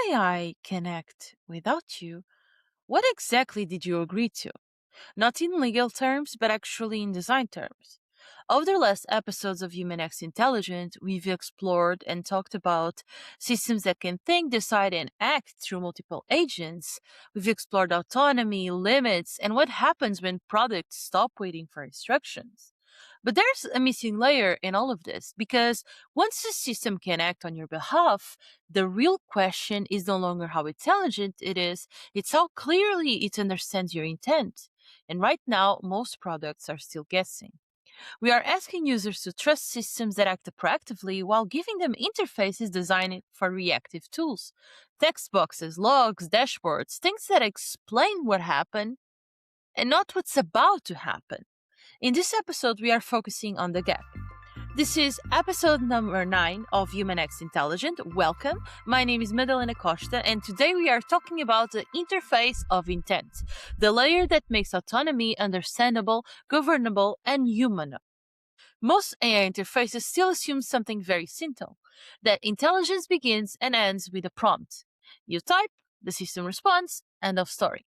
AI can act without you, what exactly did you agree to? Not in legal terms, but actually in design terms. Over the last episodes of Human X Intelligent, we've explored and talked about systems that can think, decide, and act through multiple agents. We've explored autonomy, limits, and what happens when products stop waiting for instructions. But there's a missing layer in all of this because once the system can act on your behalf, the real question is no longer how intelligent it is, it's how clearly it understands your intent. And right now, most products are still guessing. We are asking users to trust systems that act proactively while giving them interfaces designed for reactive tools. Text boxes, logs, dashboards, things that explain what happened and not what's about to happen. In this episode, we are focusing on the gap. This is episode number 9 of Human X Intelligent. Welcome. My name is Madalena Costa, and today we are talking about the interface of intent, the layer that makes autonomy understandable, governable, and human. Most AI interfaces still assume something very simple, that intelligence begins and ends with a prompt. You type, the system responds, end of story.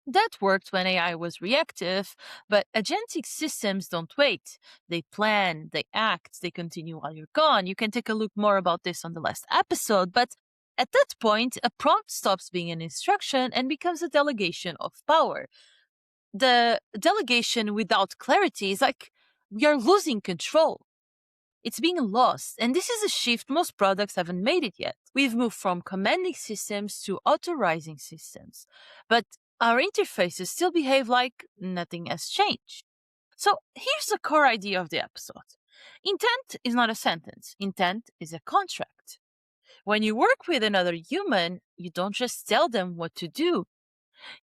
That worked when AI was reactive, but agentic systems don't wait. They plan, they act, they continue while you're gone. You can take a look more about this on the last episode, but at that point, a prompt stops being an instruction and becomes a delegation of power. The delegation without clarity is like we are losing control. It's being lost, and this is a shift most products haven't made it yet. We've moved from commanding systems to authorizing systems, but our interfaces still behave like nothing has changed. So here's the core idea of the episode. Intent is not a sentence. Intent is a contract. When you work with another human, you don't just tell them what to do.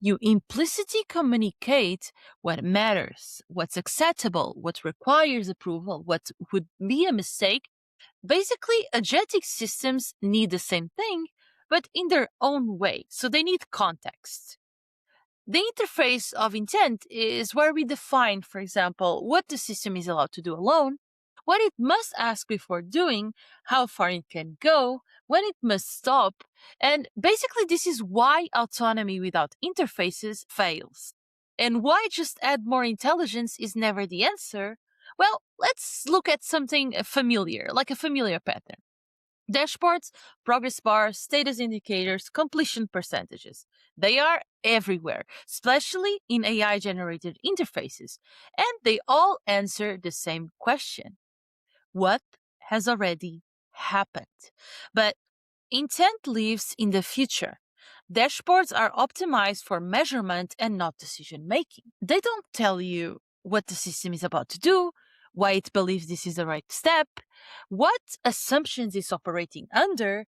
You implicitly communicate what matters, what's acceptable, what requires approval, what would be a mistake. Basically, agentic systems need the same thing, but in their own way. So they need context. The interface of intent is where we define, for example, what the system is allowed to do alone, what it must ask before doing, how far it can go, when it must stop, and basically this is why autonomy without interfaces fails. And why just add more intelligence is never the answer. Well, let's look at something familiar, like a familiar pattern. Dashboards, progress bars, status indicators, completion percentages. They are everywhere, especially in AI generated interfaces, and they all answer the same question: what has already happened? But intent lives in the future. Dashboards are optimized for measurement and not decision making. They don't tell you what the system is about to do, why it believes this is the right step, what assumptions it's operating under,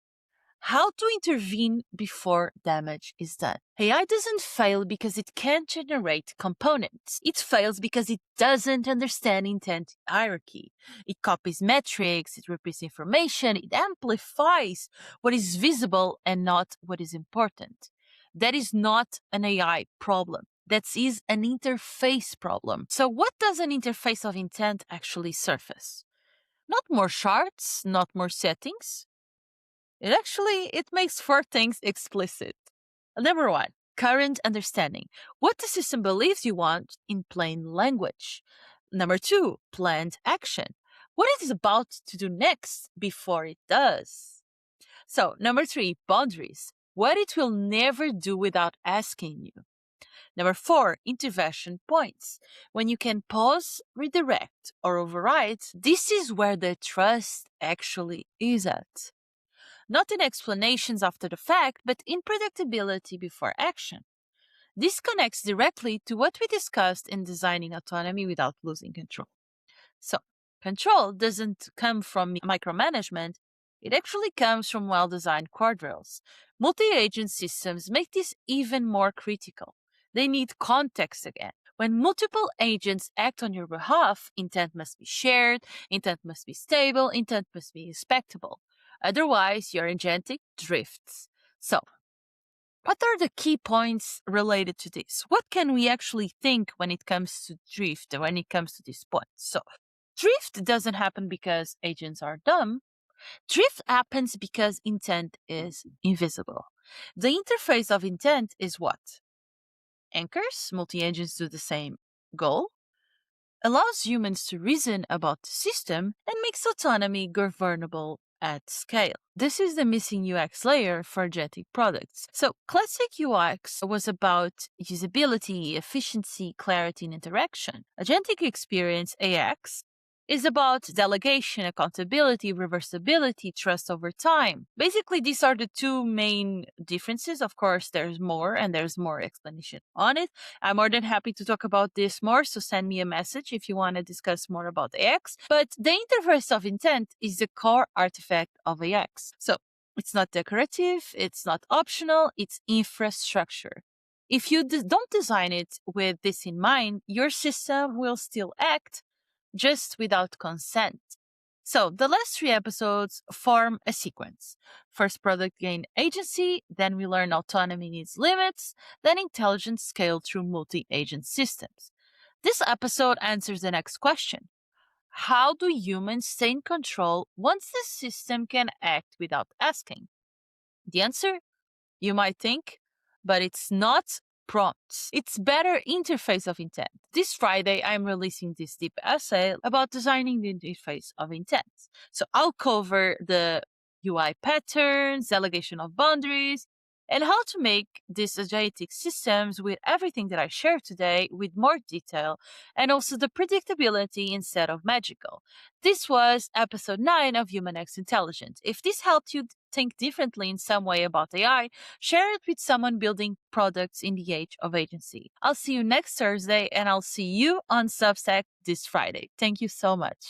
how to intervene before damage is done. AI doesn't fail because it can't generate components. It fails because it doesn't understand intent hierarchy. It copies metrics, it repeats information, it amplifies what is visible and not what is important. That is not an AI problem. That is an interface problem. So what does an interface of intent actually surface? Not more charts, not more settings. It makes 4 things explicit. Number 1, current understanding. What the system believes you want in plain language. Number 2, planned action. What it is about to do next before it does. So, number 3, boundaries. What it will never do without asking you. Number 4, intervention points. When you can pause, redirect, or override, this is where the trust actually is at. Not in explanations after the fact, but in predictability before action. This connects directly to what we discussed in designing autonomy without losing control. So, control doesn't come from micromanagement, it actually comes from well-designed guardrails. Multi-agent systems make this even more critical. They need context again. When multiple agents act on your behalf, intent must be shared, intent must be stable, intent must be respectable. Otherwise, your agentic drifts. So, what are the key points related to this? What can we actually think when it comes to drift, when it comes to this point? So, drift doesn't happen because agents are dumb. Drift happens because intent is invisible. The interface of intent is what? Anchors, multi agents do the same goal, allows humans to reason about the system, and makes autonomy governable at scale. This is the missing UX layer for agentic products. So, classic UX was about usability, efficiency, clarity, and interaction. Agentic experience, AX, is about delegation, accountability, reversibility, trust over time. Basically, these are the two main differences. Of course, there's more and there's more explanation on it. I'm more than happy to talk about this more, so send me a message if you want to discuss more about AX. But the interface of intent is the core artifact of AX. So it's not decorative, it's not optional, it's infrastructure. If you don't design it with this in mind, your system will still act just without consent. So the last three episodes form a sequence. First, product gain agency, then we learn autonomy needs limits, then intelligence scaled through multi-agent systems. This episode answers the next question. How do humans stay in control once the system can act without asking? The answer, you might think, but it's not prompts. It's better interface of intent. This Friday, I'm releasing this deep essay about designing the interface of intent. So I'll cover the UI patterns, delegation of boundaries, and how to make these agentic systems with everything that I shared today with more detail and also the predictability instead of magical. This was episode 9 of Human X Intelligence. If this helped you think differently in some way about AI, share it with someone building products in the age of agency. I'll see you next Thursday and I'll see you on Substack this Friday. Thank you so much.